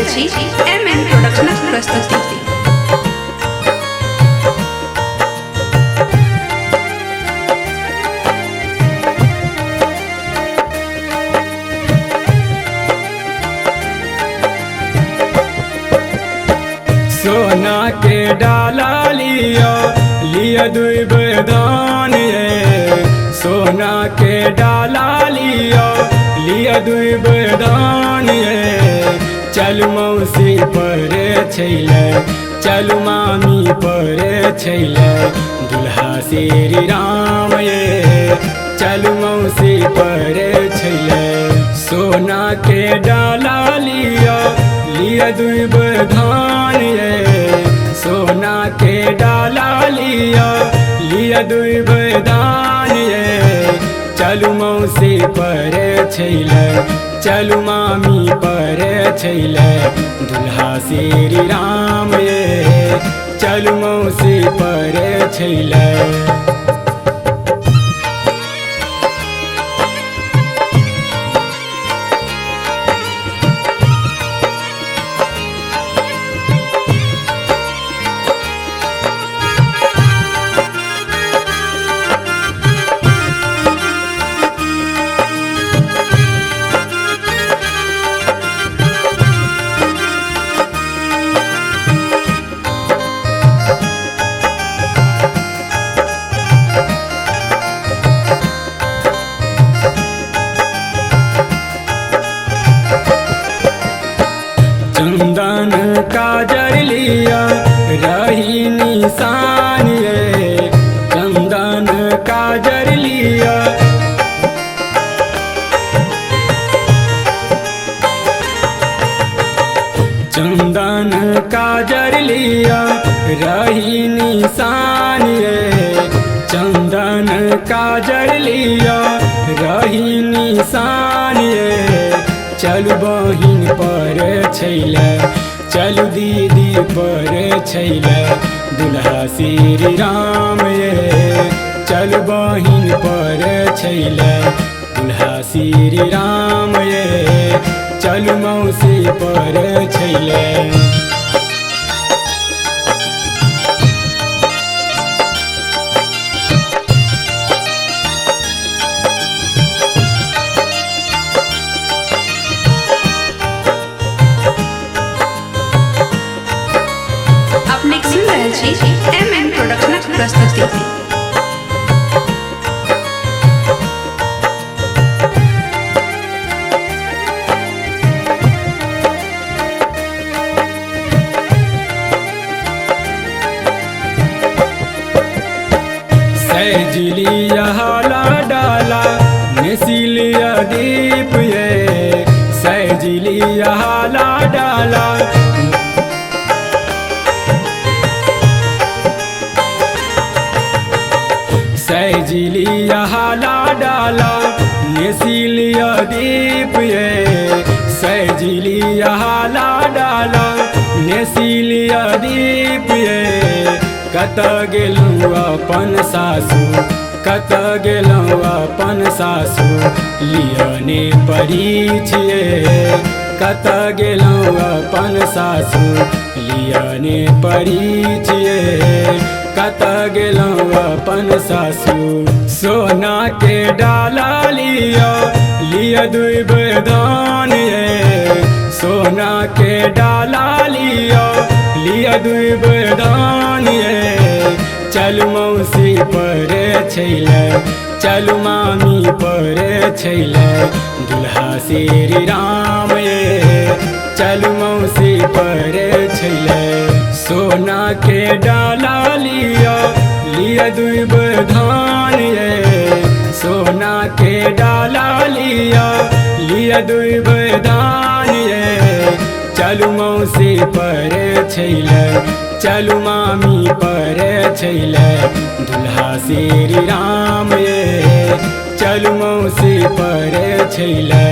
छी एमएन प्रोडक्शनक प्रस्तुति। सोना के डाला लिया दुई बरदान ये। सोना के डाला लिया दुई बरदान ये। चल मौसी परे छैले, चल मामी परे छैले, दुल्हा श्री राम ये। चल मौसी परे छैले। सोना के डाला लिया दुई बरदान ये। सोना के डाला लिया दुई बरदान ये। चलू मौसी परे छैले, चलू मामी परे छैले, दुल्हा श्री राम ये। चलू मौसी परे छैले। चंदन काजर लिया रही निशान ये। चंदन काजर लिया, चंदन काजर लिया रही निशान ये। चंदन काजर लिया रही निशान ये। चलू बहिन पर छैले, चलू दीदी पर छैले, दुल्हा श्री राम ये। चलू बहिन पर छैले, दुल्हा श्री राम ये। चलू मौसी पर छैले। अपने सुन रहल छी एमएन प्रोडक्शनक प्रस्तुति। सैजिलिया हाला डाला नेसिलिया दीप ये। सैजिलिया हाला डाला, सैजिलिया हाला डाला नेसिलिया दीप ये। सैजिलिया हाला डाला नेसिलिया दीप ये। कत गेलूँ अपन सासू, कत गेलूँ अपन सासू, लियने पड़ी छिए। कत गेलूँ अपन सासू, लियने पड़ी छिए। कत गेलूँ अपन सासू। सोना के डाला लिया दुई बरदान ये। सोना के डाला लिया दुई बरदान ये। चल मौसी परे छैले, चल मामी परे छैले, दुल्हा श्री राम ये। चल मौसी परे छैले। सोना के डाला लिया दुई बरदान ये। सोना के डाला लिया दुई बरदान ये। चलू मौसी परे छैले, चलू मामी परे छैले, दुल्हा श्री राम ये। चलू मौसी परे छैले।